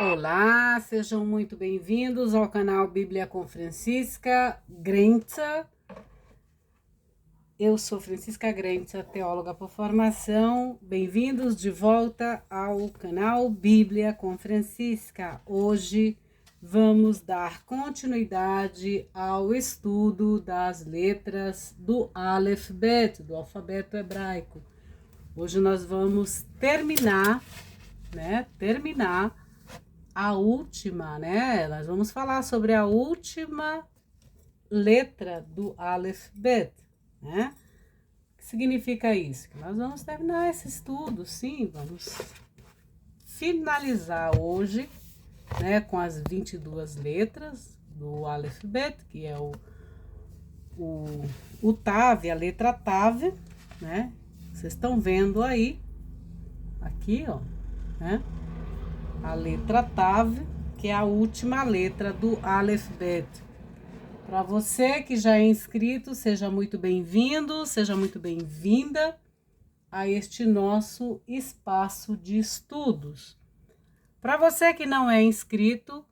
Olá, sejam muito bem-vindos ao canal Bíblia com Francisca Grenza. Eu sou Francisca Grenza, teóloga por formação. Bem-vindos de volta ao canal Bíblia com Francisca. Hoje vamos dar continuidade ao estudo das letras do Aleph Bet, do alfabeto hebraico. Hoje nós vamos terminar a última, Nós vamos falar sobre a última letra do Aleph Bet, né? O que significa isso? Que nós vamos terminar esse estudo, sim, vamos finalizar hoje, com as 22 letras do Aleph Bet, que é o Tav, a letra Tav, né? Vocês estão vendo aí, aqui, ó, né? A letra Tav, que é a última letra do Aleph Bet. Para você que já é inscrito, seja muito bem-vindo, seja muito bem-vinda a este nosso espaço de estudos. Para você que não é inscrito,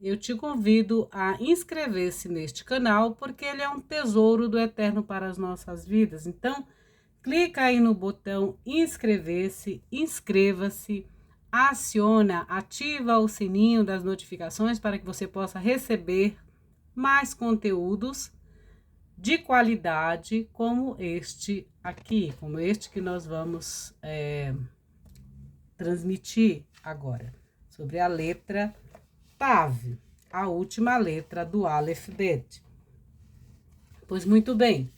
eu te convido a inscrever-se neste canal, porque ele é um tesouro do Eterno para as nossas vidas. Então, clica aí no botão inscrever-se, inscreva-se, ativa o sininho das notificações para que você possa receber mais conteúdos de qualidade como este aqui, como este que nós vamos transmitir agora, sobre a letra Tav, a última letra do Aleph Bet. Pois muito bem,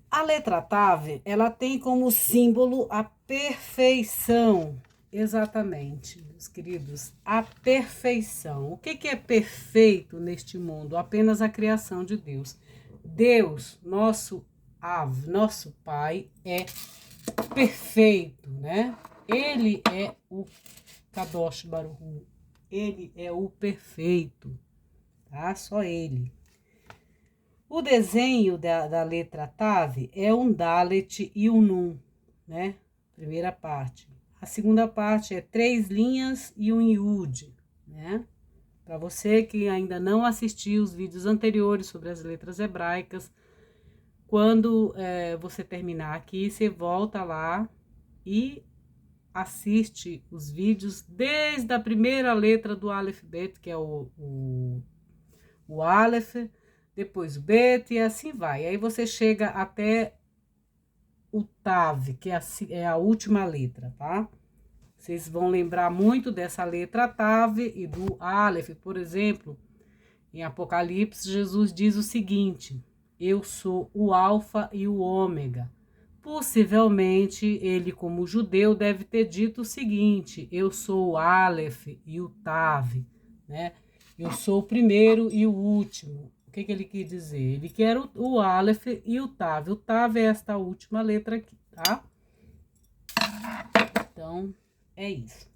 a letra Tav, ela tem como símbolo a perfeição. Exatamente, meus queridos, a perfeição. O que é perfeito neste mundo? Apenas a criação de Deus. Deus, nosso Av, nosso Pai, é perfeito, né? Ele é o Kadosh Baruch Hu. Ele é o perfeito, tá? Só ele. O desenho da letra Tav é um Dalet e um Nun, né? Primeira parte. A segunda parte é 3 linhas e um Yud, né? Para você que ainda não assistiu os vídeos anteriores sobre as letras hebraicas, quando você terminar aqui, você volta lá e assiste os vídeos desde a primeira letra do Aleph Bet, que é o Aleph, depois o Bet e assim vai. Aí você chega até o Tav, que é a última letra, tá? Vocês vão lembrar muito dessa letra Tav e do Aleph. Por exemplo, em Apocalipse, Jesus diz o seguinte: eu sou o Alfa e o Ômega. Possivelmente, ele, como judeu, deve ter dito o seguinte: eu sou o Aleph e o Tav, né? Eu sou o primeiro e o último. O que ele quis dizer? Ele quer o Aleph e o Tav. O Tav é esta última letra aqui, tá? Então, é isso.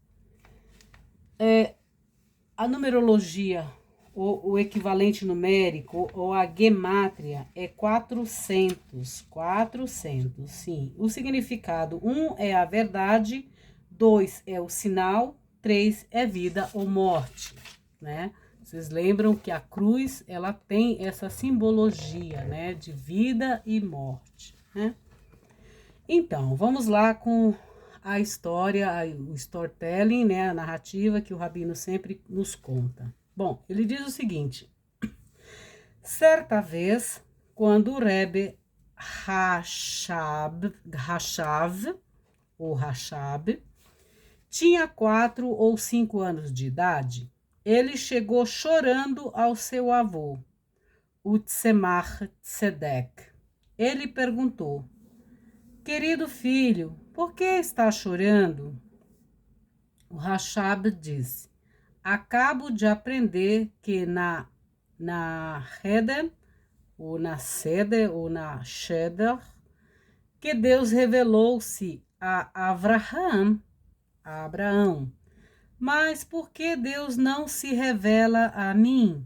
A numerologia, o equivalente numérico, ou a gemátria, é 400. 400, sim. O significado: 1 é a verdade, 2 é o sinal, 3 é vida ou morte, né? Vocês lembram que a cruz, ela tem essa simbologia, né, de vida e morte, né? Então, vamos lá com a história, o storytelling, né, a narrativa que o Rabino sempre nos conta. Bom, ele diz o seguinte: certa vez, quando o Rebbe Rashab tinha 4 ou 5 anos de idade, ele chegou chorando ao seu avô, o Tzemach Tzedek. Ele perguntou: querido filho, por que está chorando? O Rashab disse: acabo de aprender que na Heder, ou na Seder, ou na Sheder, que Deus revelou-se a Abraão. Mas por que Deus não se revela a mim?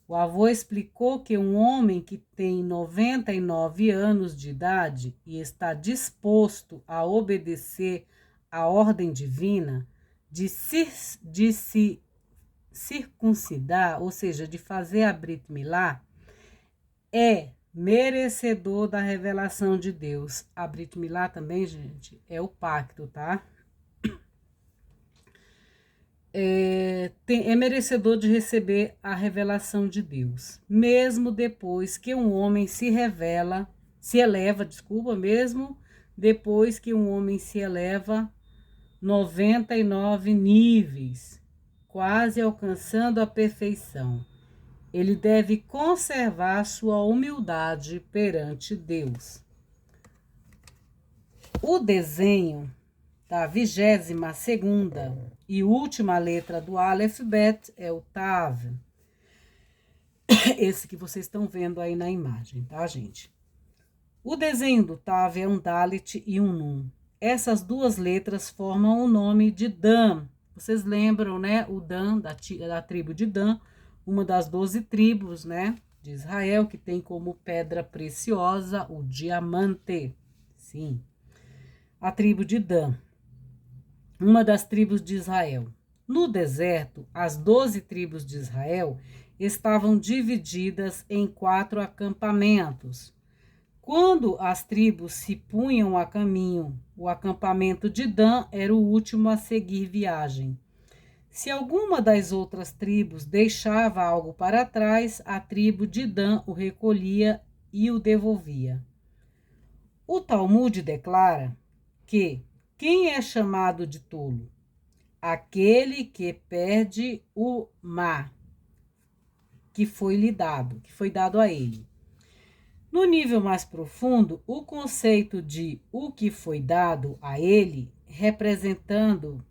O avô explicou que um homem que tem 99 anos de idade e está disposto a obedecer à ordem divina, de se circuncidar, ou seja, de fazer a Brit Milá, é merecedor da revelação de Deus. A Brit Milá também, gente, é o pacto, tá? É merecedor de receber a revelação de Deus, mesmo depois que um homem se eleva, mesmo depois que um homem se eleva 99 níveis, quase alcançando a perfeição. Ele deve conservar sua humildade perante Deus. O desenho da 22ª e última letra do Aleph Bet é o Tav. Esse que vocês estão vendo aí na imagem, tá, gente? O desenho do Tav é um Dalet e um Nun. Essas duas letras formam o nome de Dan. Vocês lembram, né? O Dan, da tribo de Dan, uma das 12 tribos, né, de Israel, que tem como pedra preciosa o diamante. Sim, a tribo de Dan, uma das tribos de Israel. No deserto, as 12 tribos de Israel estavam divididas em 4 acampamentos. Quando as tribos se punham a caminho, o acampamento de Dan era o último a seguir viagem. Se alguma das outras tribos deixava algo para trás, a tribo de Dan o recolhia e o devolvia. O Talmud declara que quem é chamado de tolo? Aquele que perde o má que foi dado a ele. No nível mais profundo, o conceito de o que foi dado a ele, representado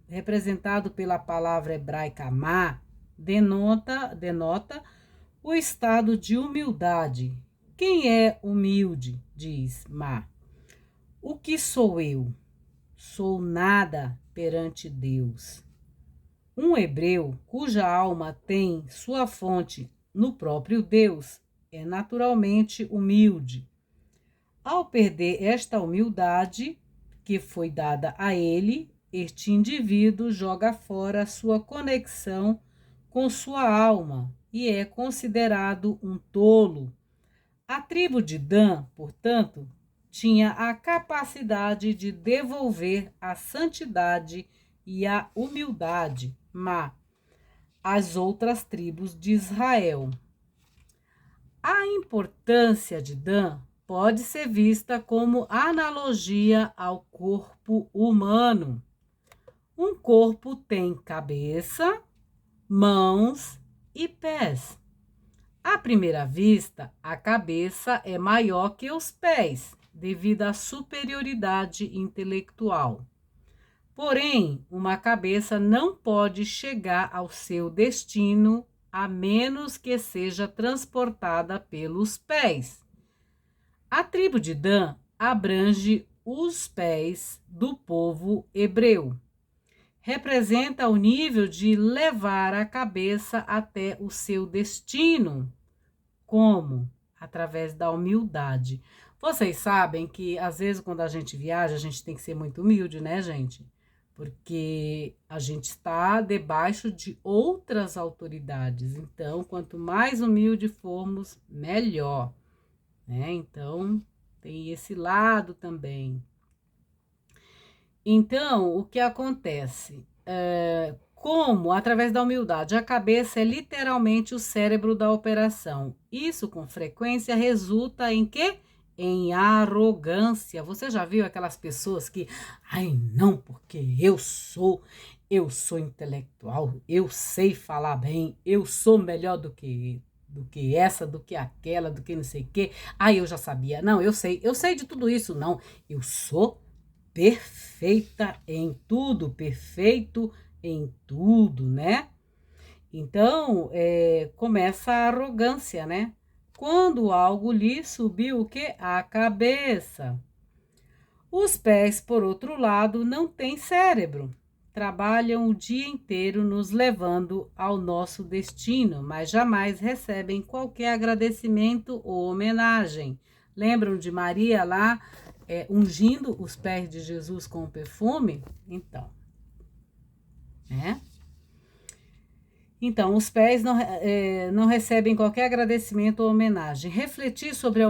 pela palavra hebraica má, denota o estado de humildade. Quem é humilde, diz má. O que sou eu? Sou nada perante Deus. Um hebreu cuja alma tem sua fonte no próprio Deus é naturalmente humilde. Ao perder esta humildade que foi dada a ele, este indivíduo joga fora sua conexão com sua alma e é considerado um tolo. A tribo de Dan, portanto, tinha a capacidade de devolver a santidade e a humildade às outras tribos de Israel. A importância de Dan pode ser vista como analogia ao corpo humano. Um corpo tem cabeça, mãos e pés. À primeira vista, a cabeça é maior que os pés, devido à superioridade intelectual. Porém, uma cabeça não pode chegar ao seu destino a menos que seja transportada pelos pés. A tribo de Dan abrange os pés do povo hebreu. Representa o nível de levar a cabeça até o seu destino. Como? Através da humildade. Vocês sabem que, às vezes, quando a gente viaja, a gente tem que ser muito humilde, né, gente? Porque a gente está debaixo de outras autoridades. Então, quanto mais humilde formos, melhor, né? Então, tem esse lado também. Então, o que acontece? Como, através da humildade, a cabeça é literalmente o cérebro da operação. Isso, com frequência, resulta em quê? Em arrogância. Você já viu aquelas pessoas que, ai não, porque eu sou intelectual, eu sei falar bem, eu sou melhor do que essa, do que aquela, do que não sei o quê. Ai, eu já sabia. Não, eu sei de tudo isso, não. Eu sou perfeita em tudo, perfeito em tudo, né? Então, começa a arrogância, né? Quando algo lhe subiu o quê? A cabeça. Os pés, por outro lado, não têm cérebro. Trabalham o dia inteiro nos levando ao nosso destino, mas jamais recebem qualquer agradecimento ou homenagem. Lembram de Maria lá, ungindo os pés de Jesus com perfume? Então, né? Então, os pés não recebem qualquer agradecimento ou homenagem. Refletir sobre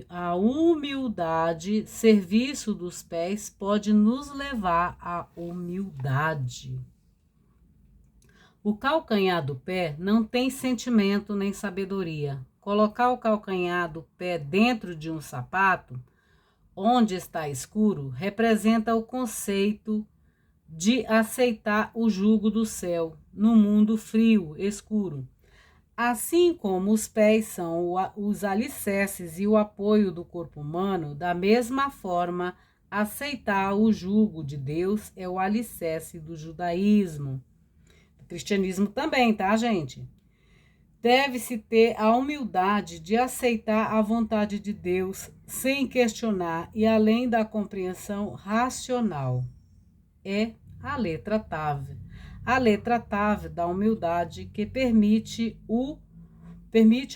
a humildade, serviço dos pés, pode nos levar à humildade. O calcanhar do pé não tem sentimento nem sabedoria. Colocar o calcanhar do pé dentro de um sapato, onde está escuro, representa o conceito de aceitar o jugo do céu no mundo frio, escuro. Assim como os pés são os alicerces e o apoio do corpo humano, da mesma forma, aceitar o jugo de Deus é o alicerce do judaísmo. Do cristianismo também, tá, gente? Deve-se ter a humildade de aceitar a vontade de Deus sem questionar e além da compreensão racional. É a letra TAV. A letra TAV da humildade que permite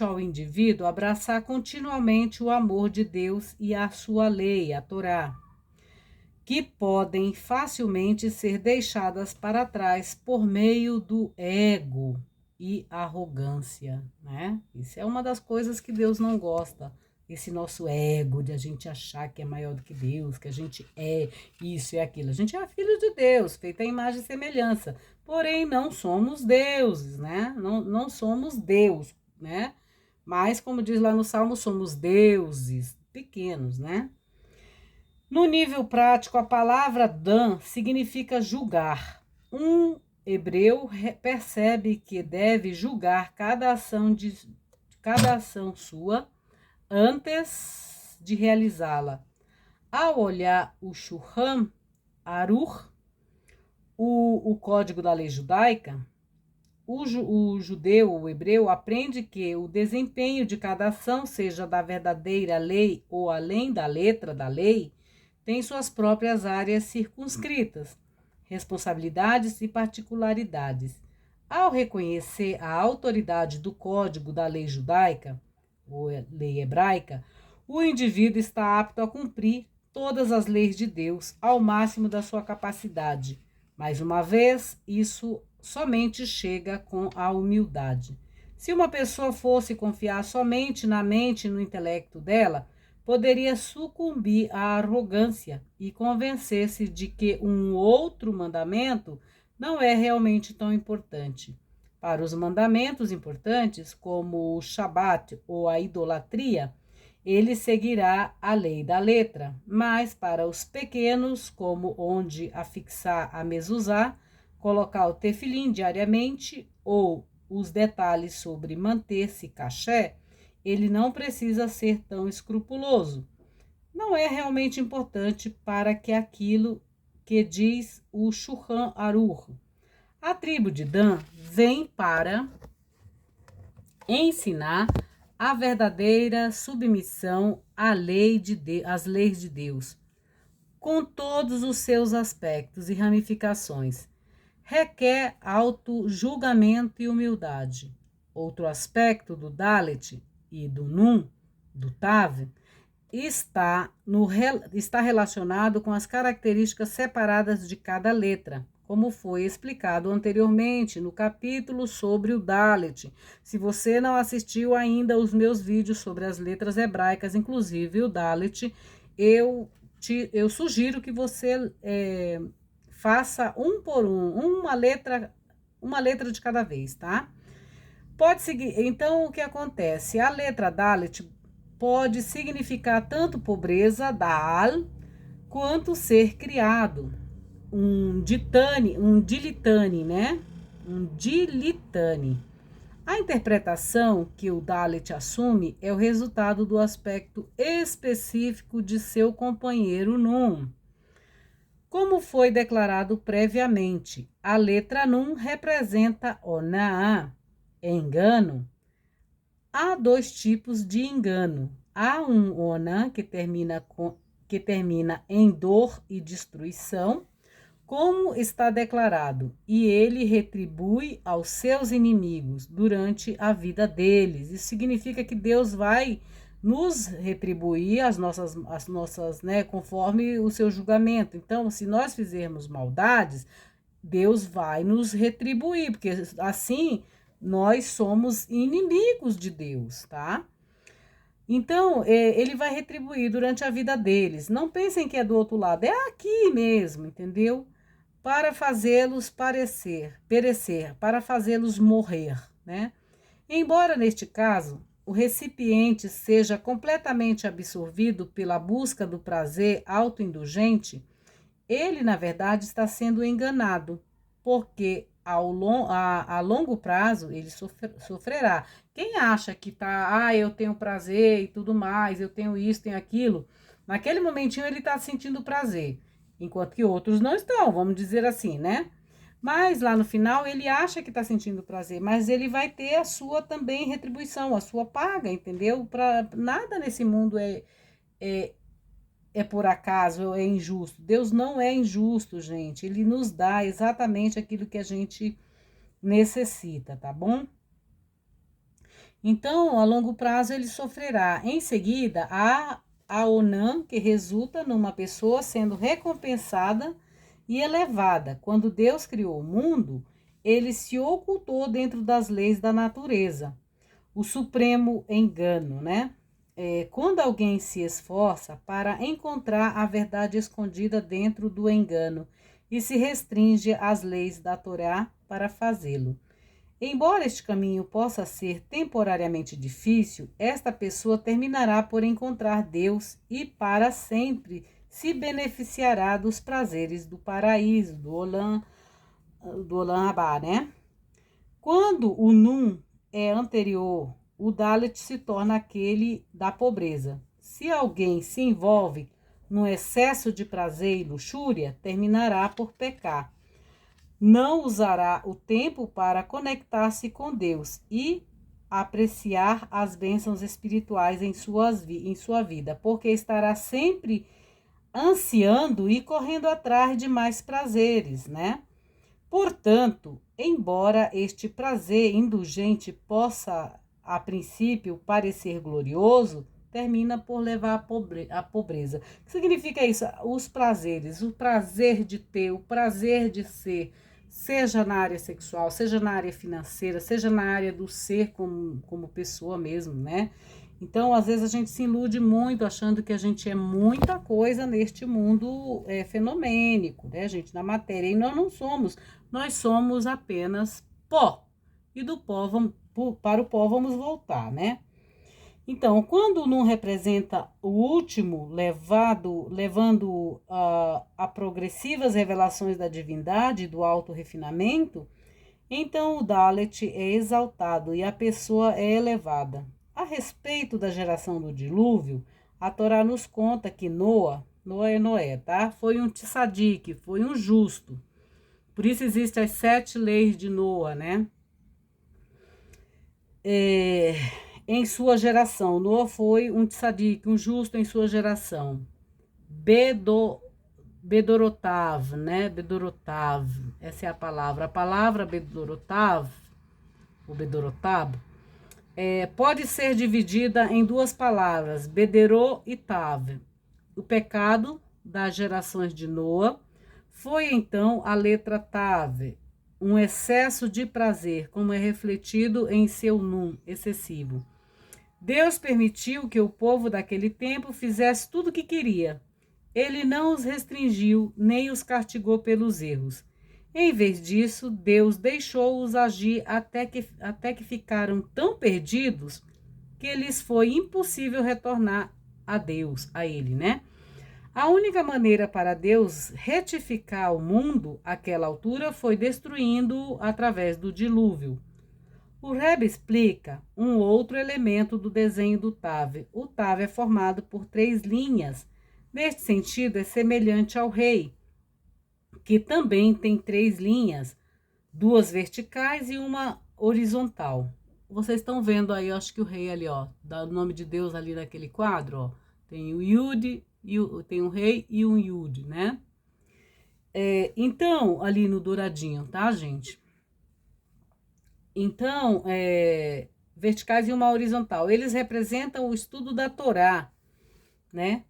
ao indivíduo abraçar continuamente o amor de Deus e a sua lei, a Torá, que podem facilmente ser deixadas para trás por meio do ego e arrogância, né? Isso é uma das coisas que Deus não gosta. Esse nosso ego de a gente achar que é maior do que Deus, que a gente é isso e aquilo. A gente é filho de Deus, feita a imagem e semelhança. Porém, não somos deuses, né? Não somos Deus, né? Mas, como diz lá no Salmo, somos deuses pequenos, né? No nível prático, a palavra dan significa julgar. Um hebreu percebe que deve julgar cada ação sua antes de realizá-la. Ao olhar o Shulchan Aruch, o código da lei judaica, o judeu, o hebreu, aprende que o desempenho de cada ação, seja da verdadeira lei ou além da letra da lei, tem suas próprias áreas circunscritas, responsabilidades e particularidades. Ao reconhecer a autoridade do código da lei judaica, ou lei hebraica, o indivíduo está apto a cumprir todas as leis de Deus ao máximo da sua capacidade. Mais uma vez, isso somente chega com a humildade. Se uma pessoa fosse confiar somente na mente e no intelecto dela, poderia sucumbir à arrogância e convencer-se de que um outro mandamento não é realmente tão importante. Para os mandamentos importantes, como o Shabat ou a idolatria, ele seguirá a lei da letra, mas para os pequenos, como onde afixar a mezuzá, colocar o tefilim diariamente ou os detalhes sobre manter-se caché, ele não precisa ser tão escrupuloso. Não é realmente importante para que aquilo que diz o Shulchan Aruch. A tribo de Dan vem para ensinar a verdadeira submissão às leis de Deus, com todos os seus aspectos e ramificações. Requer auto-julgamento e humildade. Outro aspecto do Dalet e do Nun, do Tav, está relacionado com as características separadas de cada letra, como foi explicado anteriormente no capítulo sobre o Dalet. Se você não assistiu ainda os meus vídeos sobre as letras hebraicas, inclusive o Dalet, eu sugiro que você faça um por um, uma letra de cada vez, tá? Pode seguir. Então, o que acontece? A letra Dalet pode significar tanto pobreza, Dal, quanto ser criado. Um dilitane, né? Um dilitane. A interpretação que o Dalet assume é o resultado do aspecto específico de seu companheiro Nun. Como foi declarado previamente, a letra Nun representa Onaá, engano. Há dois tipos de engano. Há um Onan que termina em dor e destruição, como está declarado, e ele retribui aos seus inimigos durante a vida deles. Isso significa que Deus vai nos retribuir as nossas, né, conforme o seu julgamento. Então, se nós fizermos maldades, Deus vai nos retribuir, porque assim nós somos inimigos de Deus, tá? Então, ele vai retribuir durante a vida deles. Não pensem que é do outro lado, é aqui mesmo, entendeu? Para fazê-los perecer, para fazê-los morrer, né? Embora neste caso o recipiente seja completamente absorvido pela busca do prazer autoindulgente, ele, na verdade, está sendo enganado, porque a longo prazo ele sofrerá. Quem acha que tá, eu tenho prazer e tudo mais, eu tenho isso, tenho aquilo, naquele momentinho ele está sentindo prazer, enquanto que outros não estão, vamos dizer assim, né? Mas lá no final ele acha que está sentindo prazer, mas ele vai ter a sua também retribuição, a sua paga, entendeu? Nada nesse mundo é, é por acaso, é injusto. Deus não é injusto, gente. Ele nos dá exatamente aquilo que a gente necessita, tá bom? Então, a longo prazo, ele sofrerá. Em seguida, a Onan, que resulta numa pessoa sendo recompensada e elevada. Quando Deus criou o mundo, ele se ocultou dentro das leis da natureza. O supremo engano, né? Quando alguém se esforça para encontrar a verdade escondida dentro do engano e se restringe às leis da Torá para fazê-lo. Embora este caminho possa ser temporariamente difícil, esta pessoa terminará por encontrar Deus e para sempre se beneficiará dos prazeres do paraíso, do Olam Abá, né? Quando o Nun é anterior, o Dalet se torna aquele da pobreza. Se alguém se envolve no excesso de prazer e luxúria, terminará por pecar. Não usará o tempo para conectar-se com Deus e apreciar as bênçãos espirituais em sua vida, porque estará sempre ansiando e correndo atrás de mais prazeres, né? Portanto, embora este prazer indulgente possa, a princípio, parecer glorioso, termina por levar à pobreza. O que significa isso? Os prazeres, o prazer de ter, o prazer de ser, seja na área sexual, seja na área financeira, seja na área do ser como pessoa mesmo, né? Então, às vezes a gente se ilude muito achando que a gente é muita coisa neste mundo fenomênico, né, gente, na matéria. E nós não somos, nós somos apenas pó. E do pó para o pó vamos voltar, né? Então, quando não representa o último, levando a progressivas revelações da divindade, do auto-refinamento, então o Dalet é exaltado e a pessoa é elevada. A respeito da geração do dilúvio, a Torá nos conta que Noé, tá? Foi um tzadik, foi um justo. Por isso existem as 7 leis de Noa, né? Em sua geração, Noa foi um tzadik, um justo em sua geração. Bedorotav, né? Bedorotav, essa é a palavra. A palavra Bedorotav, o Bedorotab, pode ser dividida em 2 palavras, Bederô e Tav. O pecado das gerações de Noa foi então a letra Tav, um excesso de prazer, como é refletido em seu Nun excessivo. Deus permitiu que o povo daquele tempo fizesse tudo o que queria. Ele não os restringiu, nem os castigou pelos erros. Em vez disso, Deus deixou-os agir até que ficaram tão perdidos que lhes foi impossível retornar a Deus, a ele, né? A única maneira para Deus retificar o mundo àquela altura foi destruindo-o através do dilúvio. O Rebbe explica um outro elemento do desenho do Tav. O Tav é formado por 3 linhas. Neste sentido, é semelhante ao rei, que também tem 3 linhas, 2 verticais e uma horizontal. Vocês estão vendo aí, eu acho que o rei ali, ó, dá o nome de Deus ali naquele quadro, ó. Tem o Yud, tem o rei e um Yud, né? Então, ali no douradinho, tá, gente? Então, verticais e uma horizontal. Eles representam o estudo da Torá, né?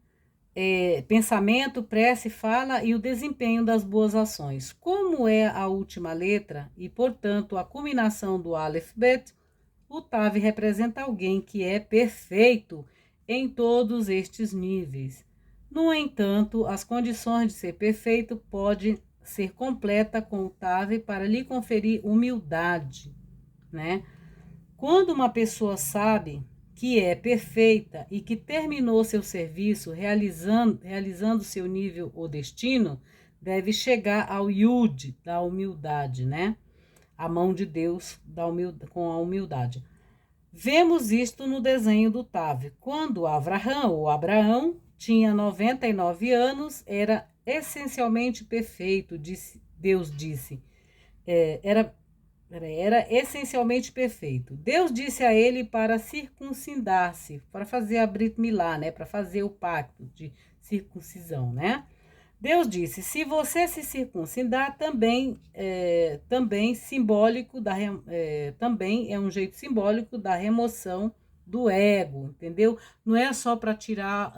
pensamento, prece, fala e o desempenho das boas ações. Como é a última letra e, portanto, a culminação do Aleph Bet, o Tav representa alguém que é perfeito em todos estes níveis. No entanto, as condições de ser perfeito podem ser completa com o Tav para lhe conferir humildade, né? Quando uma pessoa sabe que é perfeita e que terminou seu serviço realizando seu nível ou destino, deve chegar ao Yud, da humildade, né? A mão de Deus com a humildade. Vemos isto no desenho do Tav. Quando Abraão tinha 99 anos, era essencialmente perfeito, Deus disse. Era essencialmente perfeito. Deus disse a ele para circuncidar-se, para fazer a Brit Milá, né? Para fazer o pacto de circuncisão, né? Deus disse: se você se circuncidar, também simbólico também é um jeito simbólico da remoção do ego, entendeu? Não é só para tirar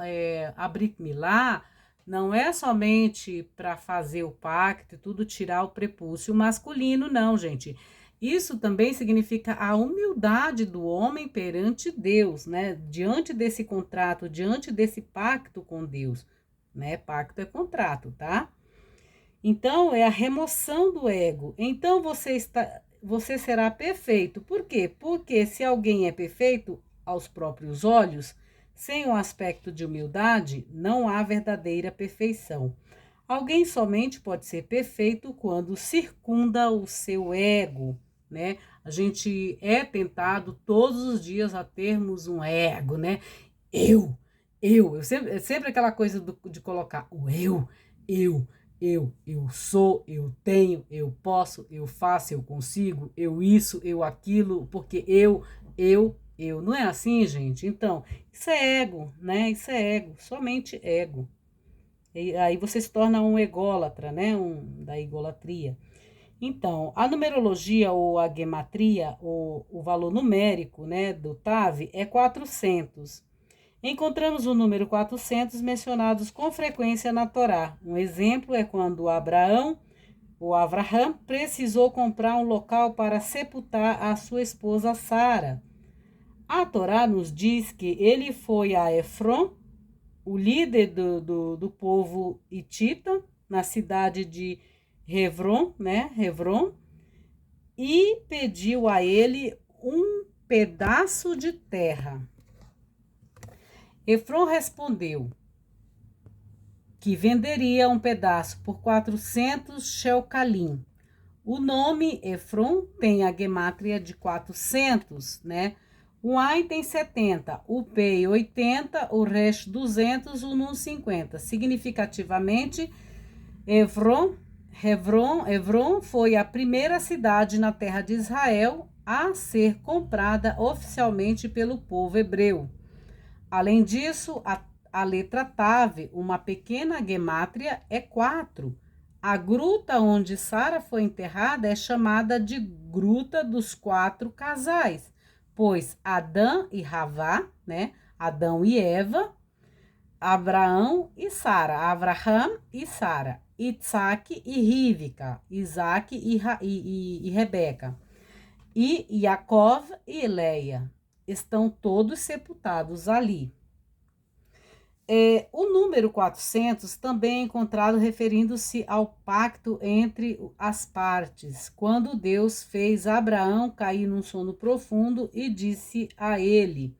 a Brit Milá, não é somente para fazer o pacto e tudo, tirar o prepúcio masculino, não, gente. Isso também significa a humildade do homem perante Deus, né? Diante desse contrato, diante desse pacto com Deus, né? Pacto é contrato, tá? Então, é a remoção do ego. Então, você será perfeito. Por quê? Porque se alguém é perfeito aos próprios olhos, sem um aspecto de humildade, não há verdadeira perfeição. Alguém somente pode ser perfeito quando circunda o seu ego, né? A gente é tentado todos os dias a termos um ego, né? Sempre aquela coisa de colocar o eu sou, eu tenho, eu posso, eu faço, eu consigo, eu isso, eu aquilo, porque eu. Não é assim, gente? Então, isso é ego, né? Isso é ego, somente ego. E aí você se torna um ególatra, né? Da egolatria. Então, a numerologia ou a gematria, ou o valor numérico, né, do TAV é 400. Encontramos o número 400 mencionados com frequência na Torá. Um exemplo é quando Abraão precisou comprar um local para sepultar a sua esposa Sara. A Torá nos diz que ele foi a Efron, o líder do povo hitita, na cidade de Hebron, né? Hebron, e pediu a ele um pedaço de terra. Efron respondeu que venderia um pedaço por 400 shecalim. O nome Efron tem a gemátria de 400, né? O Ain tem 70, o Pei 80, o Resh 200, o Nun 50. Significativamente, Hebron foi a primeira cidade na terra de Israel a ser comprada oficialmente pelo povo hebreu. Além disso, a letra Tav, uma pequena gemátria, é 4. A gruta onde Sara foi enterrada é chamada de Gruta dos 4 Casais, pois Adão e Havá, né? Adão e Eva, Abraão e Sara, Abraham e Sara, Isaac e Rivka, Isaac e Rebeca, e Yaakov e Leia, estão todos sepultados ali. O número 400 também é encontrado referindo-se ao pacto entre as partes, quando Deus fez Abraão cair num sono profundo e disse a ele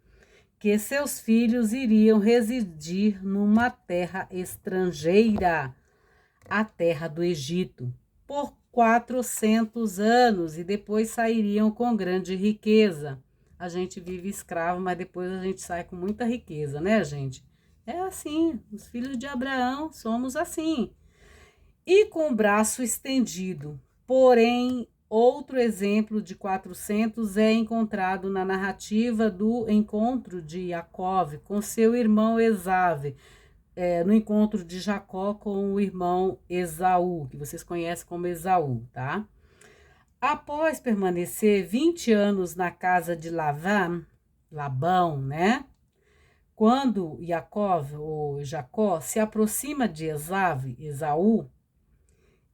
que seus filhos iriam residir numa terra estrangeira, a terra do Egito, por 400 anos e depois sairiam com grande riqueza. A gente vive escravo, mas depois a gente sai com muita riqueza, né, gente? É assim, os filhos de Abraão somos assim. E com o braço estendido. Porém, outro exemplo de 400 é encontrado na narrativa do encontro de Jacó com seu irmão Esave, no encontro de Jacó com o irmão Esaú, que vocês conhecem como Esaú, tá? Após permanecer 20 anos na casa de Labão, né? Quando Yaakov, ou Jacó, se aproxima de Esaú,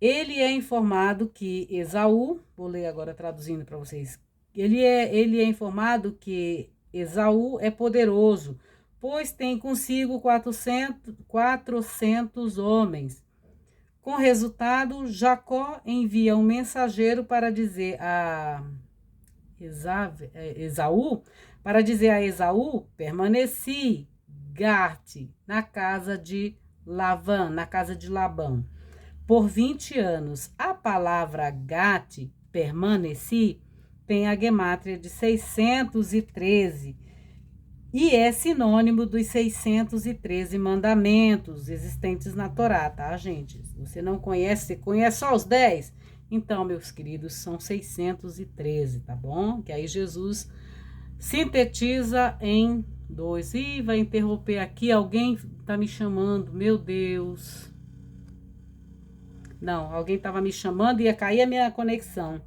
ele é informado que Esaú, vou ler agora traduzindo para vocês, ele é informado que Esaú é poderoso, pois tem consigo 400 homens. Com resultado, Jacó envia um mensageiro para dizer a Esaú, permaneci, Garte, na casa de Labão, por 20 anos. A palavra Gate, permaneci, tem a gemátria de 613 e é sinônimo dos 613 mandamentos existentes na Torá, tá, gente? Se você não conhece, você conhece só os 10? Então, meus queridos, são 613, tá bom? Que aí Jesus sintetiza em 2. Ih, vai interromper aqui, alguém tá me chamando, meu Deus. Não, alguém estava me chamando e ia cair a minha conexão.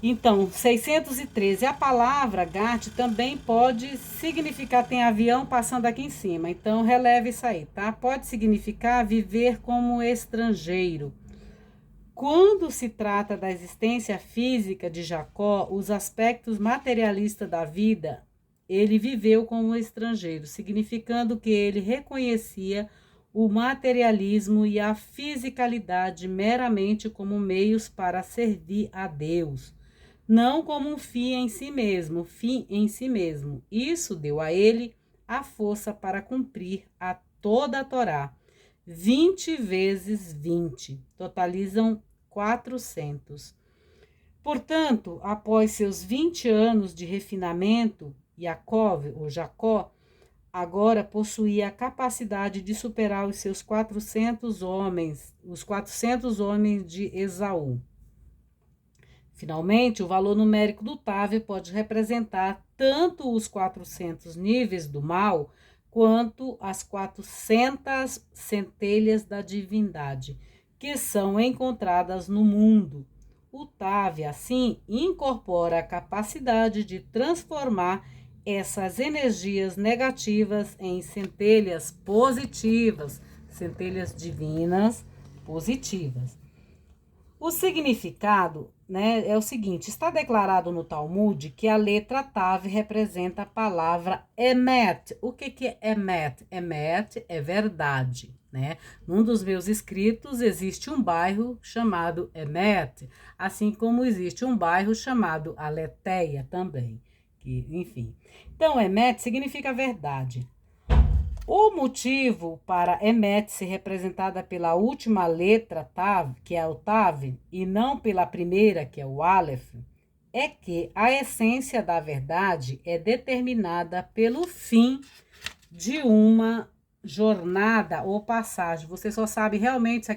Então, 613. A palavra Gate também pode significar, tem avião passando aqui em cima. Então, releve isso aí, tá? Pode significar viver como estrangeiro. Quando se trata da existência física de Jacó, os aspectos materialistas da vida, ele viveu como estrangeiro, significando que ele reconhecia o materialismo e a fisicalidade meramente como meios para servir a Deus, não como um fim em si mesmo. Isso deu a ele a força para cumprir toda a Torá. 20 vezes 20, totalizam 400. Portanto, após seus 20 anos de refinamento, Jacó, agora possuía a capacidade de superar os 400 homens de Esaú. Finalmente, o valor numérico do Tav pode representar tanto os 400 níveis do mal, quanto as 400 centelhas da divindade, que são encontradas no mundo. O Tav, assim, incorpora a capacidade de transformar essas energias negativas em centelhas positivas, centelhas divinas positivas. O significado, né, é o seguinte: está declarado no Talmud que a letra Tav representa a palavra Emet. O que é Emet? Emet é verdade, né? Num dos meus escritos existe um bairro chamado Emet, assim como existe um bairro chamado Aleteia também. Enfim. Então, Emet significa verdade. O motivo para Emet ser representada pela última letra Tav, que é o Tav, e não pela primeira, que é o Aleph, é que a essência da verdade é determinada pelo fim de uma jornada ou passagem. Você só sabe realmente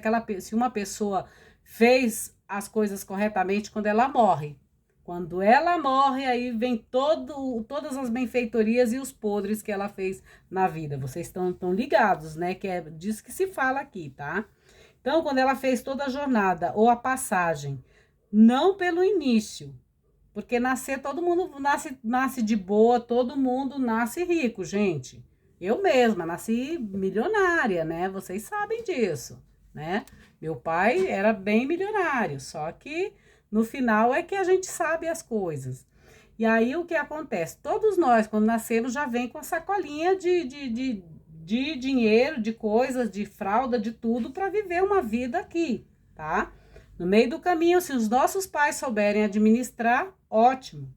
se uma pessoa fez as coisas corretamente quando ela morre. Quando ela morre, aí vem todas as benfeitorias e os podres que ela fez na vida. Vocês estão ligados, né? Que é disso que se fala aqui, tá? Então, quando ela fez toda a jornada ou a passagem, não pelo início, porque todo mundo nasce de boa, todo mundo nasce rico, gente. Eu mesma nasci milionária, né? Vocês sabem disso, né? Meu pai era bem milionário, só que no final é que a gente sabe as coisas. E aí o que acontece? Todos nós, quando nascemos, já vem com a sacolinha de dinheiro, de coisas, de fralda, de tudo para viver uma vida aqui, tá? No meio do caminho, se os nossos pais souberem administrar, ótimo.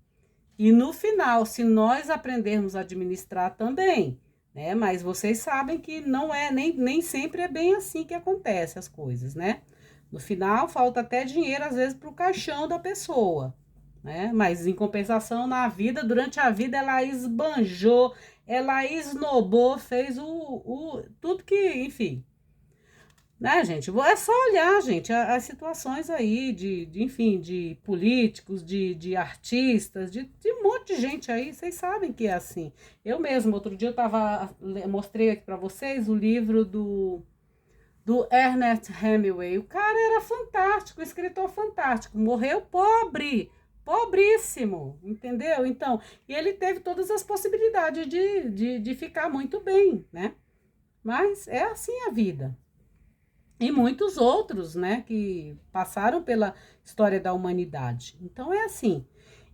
E no final, se nós aprendermos a administrar também, né? Mas vocês sabem que não é, nem sempre é bem assim que acontece as coisas, né? No final, falta até dinheiro, às vezes, para o caixão da pessoa, né? Mas, em compensação, durante a vida, ela esbanjou, ela esnobou, fez tudo que, enfim. Né, gente? É só olhar, gente, as situações aí enfim, de políticos, de artistas, de um monte de gente aí, vocês sabem que é assim. Eu mesmo, outro dia mostrei aqui para vocês o livro do Ernest Hemingway. O cara era fantástico, um escritor fantástico, morreu pobre, pobríssimo, entendeu? Então, e ele teve todas as possibilidades de ficar muito bem, né? Mas é assim a vida. E muitos outros, né, que passaram pela história da humanidade. Então, é assim.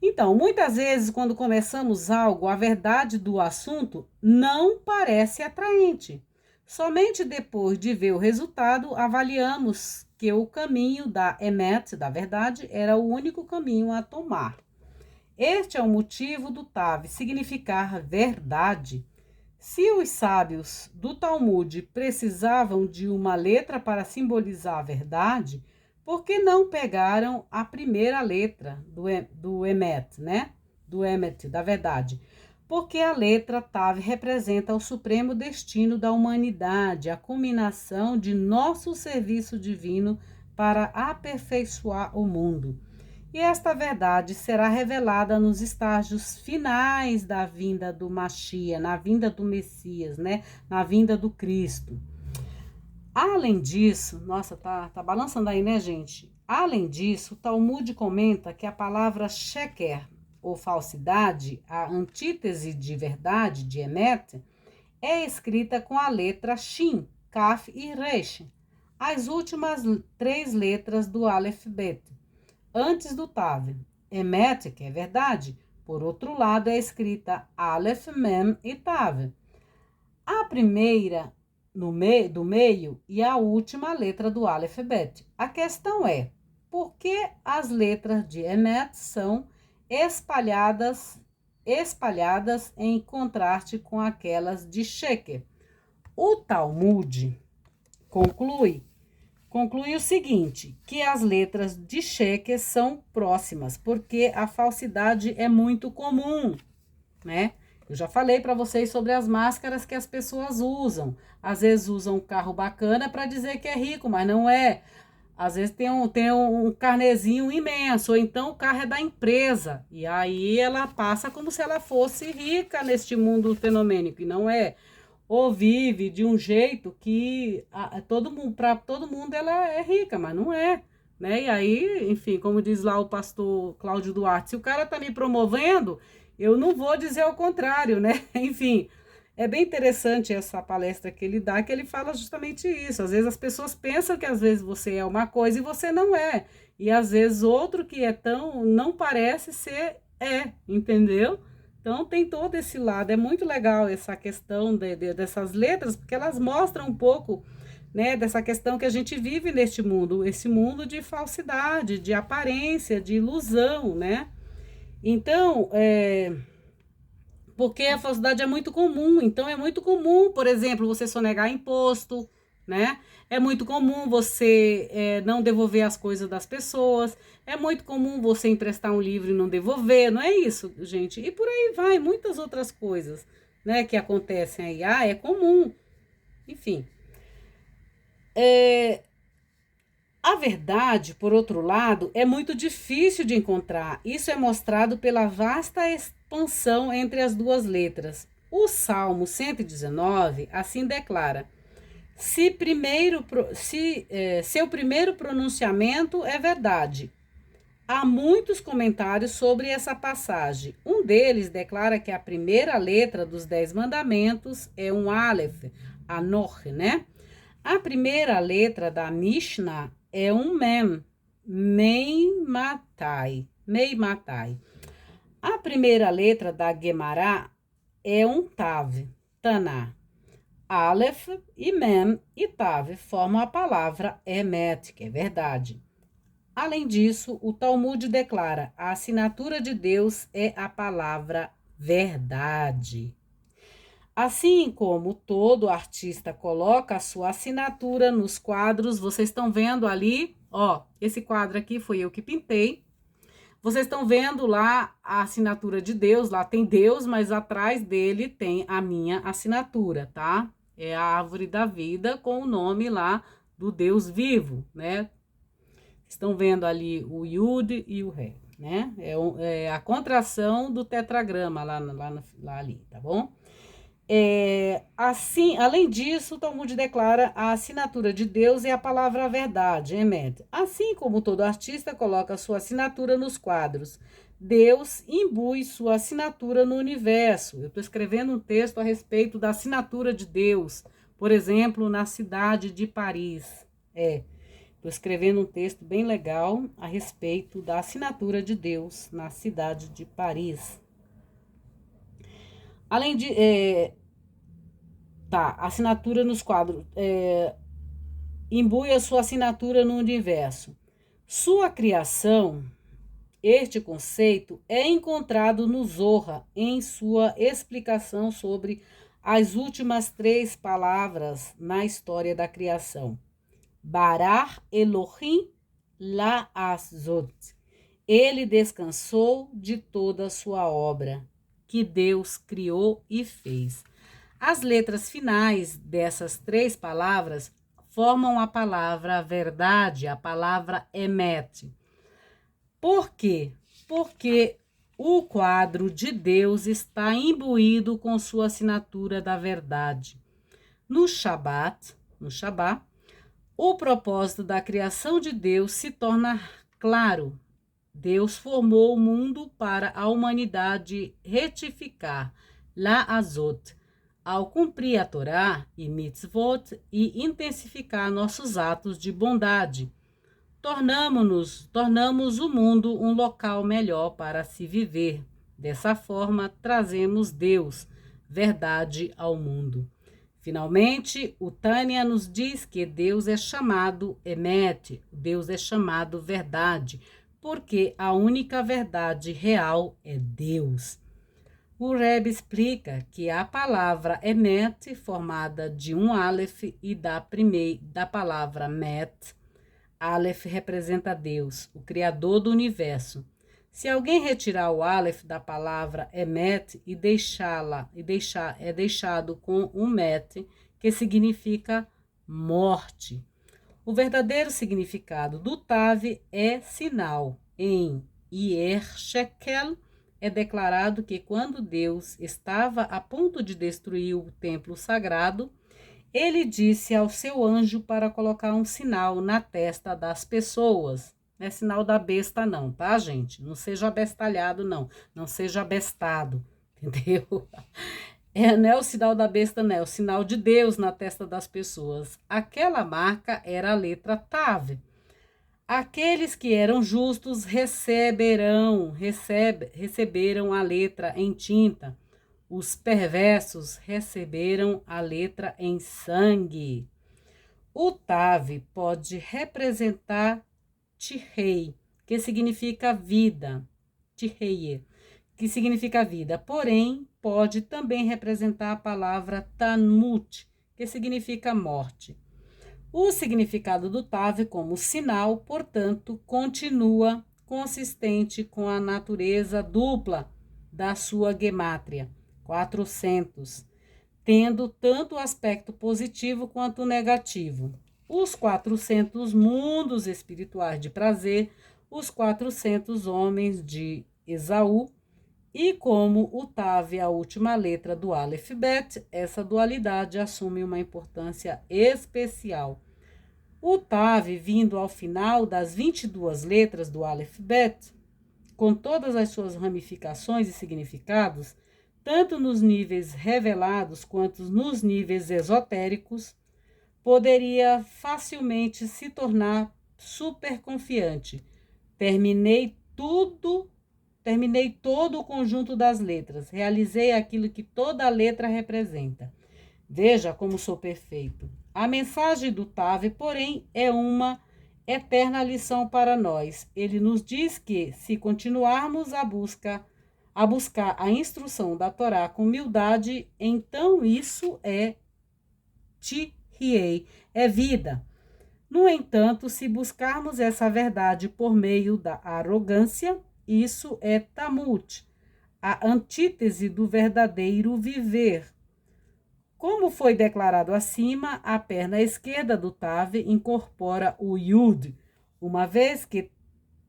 Então, muitas vezes, quando começamos algo, a verdade do assunto não parece atraente. Somente depois de ver o resultado, avaliamos que o caminho da Emet, da verdade, era o único caminho a tomar. Este é o motivo do Tav significar verdade. Se os sábios do Talmud precisavam de uma letra para simbolizar a verdade, por que não pegaram a primeira letra do Emet, né? Do Emet, da verdade. Porque a letra Tav representa o supremo destino da humanidade, a culminação de nosso serviço divino para aperfeiçoar o mundo. E esta verdade será revelada nos estágios finais da vinda do Mashiach, na vinda do Messias, né? Na vinda do Cristo. Além disso, nossa, tá balançando aí, né, gente? Além disso, o Talmud comenta que a palavra sheker, ou falsidade, a antítese de verdade, de emet, é escrita com a letra shin, kaf e resh, as últimas 3 letras do Aleph Bet, antes do Tav. Emet, que é verdade, por outro lado, é escrita Aleph, Mem e Tav. A primeira do meio e a última letra do Aleph Bet. A questão é, por que as letras de Emet são espalhadas em contraste com aquelas de Sheker? O Talmud conclui o seguinte, que as letras de Sheker são próximas, porque a falsidade é muito comum, né? Eu já falei para vocês sobre as máscaras que as pessoas usam. Às vezes usam um carro bacana para dizer que é rico, mas não é. Às vezes tem um carnezinho imenso, ou então o carro é da empresa. E aí ela passa como se ela fosse rica neste mundo fenomênico, e não é. Ou vive de um jeito que para todo mundo ela é rica, mas não é. Né? E aí, enfim, como diz lá o pastor Cláudio Duarte, se o cara tá me promovendo, eu não vou dizer o contrário, né? Enfim, é bem interessante essa palestra que ele dá, que ele fala justamente isso. Às vezes as pessoas pensam que às vezes você é uma coisa e você não é. E às vezes outro que é tão, não parece ser, entendeu? Então tem todo esse lado. É muito legal essa questão dessas letras, porque elas mostram um pouco, né, dessa questão que a gente vive neste mundo, esse mundo de falsidade, de aparência, de ilusão, né? Então, porque a falsidade é muito comum. Então, é muito comum, por exemplo, você sonegar imposto, né? É muito comum você não devolver as coisas das pessoas. É muito comum você emprestar um livro e não devolver. Não é isso, gente? E por aí vai, muitas outras coisas, né, que acontecem aí. É comum. Enfim. A verdade, por outro lado, é muito difícil de encontrar. Isso é mostrado pela vasta expansão entre as duas letras. O Salmo 119 assim declara: seu primeiro pronunciamento é verdade. Há muitos comentários sobre essa passagem. Um deles declara que a primeira letra dos 10 mandamentos é um Aleph, Anoch, né? A primeira letra da Mishnah é um Mem, Meimatai. A primeira letra da Gemara é um Tav, Taná. Aleph e Mem e Tav formam a palavra Emet, que é verdade. Além disso, o Talmud declara: a assinatura de Deus é a palavra verdade. Assim como todo artista coloca a sua assinatura nos quadros, vocês estão vendo ali, ó, esse quadro aqui foi eu que pintei. Vocês estão vendo lá a assinatura de Deus, lá tem Deus, mas atrás dele tem a minha assinatura, tá? É a árvore da vida com o nome lá do Deus vivo, né? Estão vendo ali o Yud e o Ré, né? É a contração do tetragrama lá ali, tá bom? Assim, além disso, o Talmud declara: a assinatura de Deus é a palavra verdade, Emet. Assim como todo artista coloca a sua assinatura nos quadros. Deus imbui sua assinatura no universo. Eu estou escrevendo um texto a respeito da assinatura de Deus, por exemplo, na cidade de Paris. Estou escrevendo um texto bem legal a respeito da assinatura de Deus na cidade de Paris. Além de... assinatura nos quadros. Imbui a sua assinatura no universo. Sua criação, este conceito, é encontrado no Zohar em sua explicação sobre as últimas 3 palavras na história da criação. Barar Elohim la'azot. Ele descansou de toda a sua obra, que Deus criou e fez. As letras finais dessas 3 palavras formam a palavra verdade, a palavra emet. Por quê? Porque o quadro de Deus está imbuído com sua assinatura da verdade. No Shabat, o propósito da criação de Deus se torna claro. Deus formou o mundo para a humanidade retificar, la'azot, ao cumprir a Torá e mitzvot e intensificar nossos atos de bondade. Tornamos o mundo um local melhor para se viver. Dessa forma, trazemos Deus, verdade, ao mundo. Finalmente, o Tânia nos diz que Deus é chamado Emet, Deus é chamado verdade, porque a única verdade real é Deus. O Rebbe explica que a palavra Emet, formada de um Aleph e da palavra Met, Aleph representa Deus, o Criador do universo. Se alguém retirar o Aleph da palavra Emet e é deixado com um Met, que significa morte. O verdadeiro significado do Tav é sinal. Em Yer Shekel é declarado que quando Deus estava a ponto de destruir o templo sagrado, ele disse ao seu anjo para colocar um sinal na testa das pessoas. Não é sinal da besta não, tá, gente? Não seja abestalhado, não. Não seja abestado, entendeu? Não é o sinal da besta, não. É o sinal de Deus na testa das pessoas. Aquela marca era a letra Tav. Aqueles que eram justos receberam a letra em tinta. Os perversos receberam a letra em sangue. O Tav pode representar Tirei, que significa vida. Tirei, que significa vida. Porém, pode também representar a palavra Tanmut, que significa morte. O significado do Tav como sinal, portanto, continua consistente com a natureza dupla da sua gemátria, 400, tendo tanto o aspecto positivo quanto o negativo. Os 400 mundos espirituais de prazer, os 400 homens de Esaú, e como o Tav é a última letra do Aleph Bet, essa dualidade assume uma importância especial. O Tav, vindo ao final das 22 letras do Aleph Bet, com todas as suas ramificações e significados, tanto nos níveis revelados quanto nos níveis esotéricos, poderia facilmente se tornar superconfiante. Terminei todo o conjunto das letras, realizei aquilo que toda letra representa. Veja como sou perfeito. A mensagem do Tav, porém, é uma eterna lição para nós. Ele nos diz que, se continuarmos a buscar a instrução da Torá com humildade, então isso é Tirei, é vida. No entanto, se buscarmos essa verdade por meio da arrogância, isso é Tamut, a antítese do verdadeiro viver. Como foi declarado acima, a perna esquerda do Tav incorpora o Yud. Uma vez que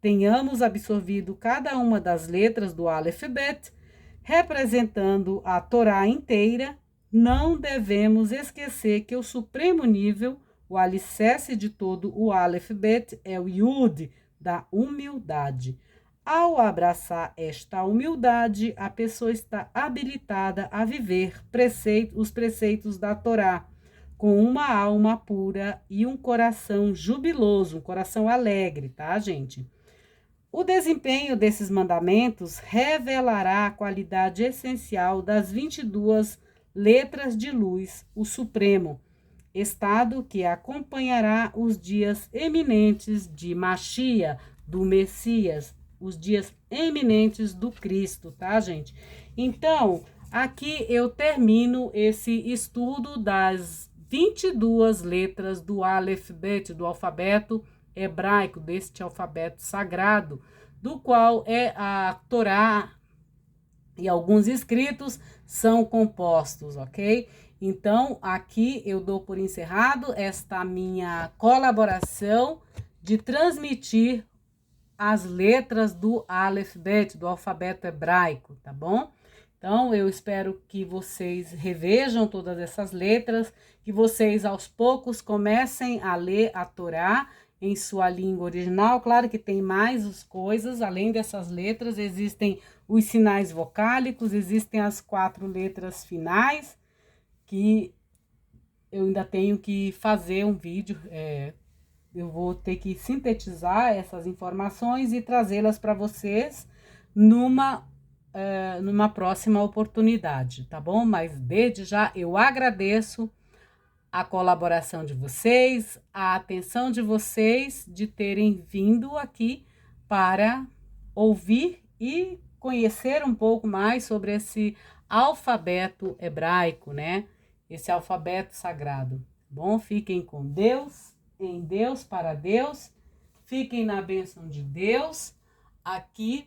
tenhamos absorvido cada uma das letras do Aleph Bet, representando a Torá inteira, não devemos esquecer que o supremo nível, o alicerce de todo o Aleph Bet, é o Yud, da humildade. Ao abraçar esta humildade, a pessoa está habilitada a viver os preceitos da Torá, com uma alma pura e um coração jubiloso, um coração alegre, tá, gente? O desempenho desses mandamentos revelará a qualidade essencial das 22 letras de luz, o Supremo, estado que acompanhará os dias eminentes de Machia, do Messias, os dias eminentes do Cristo, tá, gente? Então, aqui eu termino esse estudo das 22 letras do Aleph Bet, do alfabeto hebraico, deste alfabeto sagrado, do qual é a Torá e alguns escritos são compostos, ok? Então, aqui eu dou por encerrado esta minha colaboração de transmitir as letras do Aleph Bet, do alfabeto hebraico, tá bom? Então, eu espero que vocês revejam todas essas letras, que vocês aos poucos comecem a ler a Torá em sua língua original. Claro que tem mais coisas, além dessas letras, existem os sinais vocálicos, existem as 4 letras finais, que eu ainda tenho que fazer um vídeo, eu vou ter que sintetizar essas informações e trazê-las para vocês numa próxima oportunidade, tá bom? Mas desde já eu agradeço a colaboração de vocês, a atenção de vocês de terem vindo aqui para ouvir e conhecer um pouco mais sobre esse alfabeto hebraico, né? Esse alfabeto sagrado. Bom, fiquem com Deus, em Deus, para Deus. Fiquem na bênção de Deus. Aqui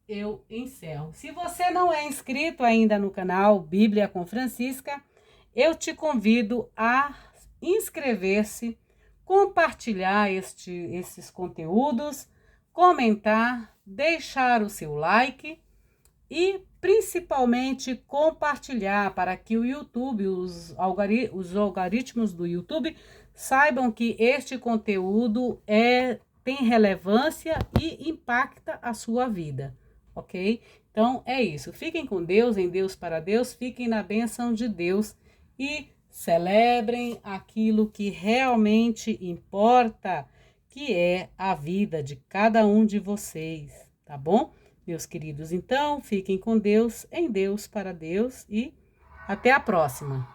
eu encerro. Se você não é inscrito ainda no canal Bíblia com Francisca, eu te convido a inscrever-se, compartilhar esses conteúdos, comentar, deixar o seu like e principalmente compartilhar para que o YouTube, os algoritmos do YouTube saibam que este conteúdo tem relevância e impacta a sua vida, ok? Então é isso. Fiquem com Deus, em Deus, para Deus, fiquem na bênção de Deus e celebrem aquilo que realmente importa, que é a vida de cada um de vocês, tá bom? Meus queridos, então, fiquem com Deus, em Deus, para Deus e até a próxima.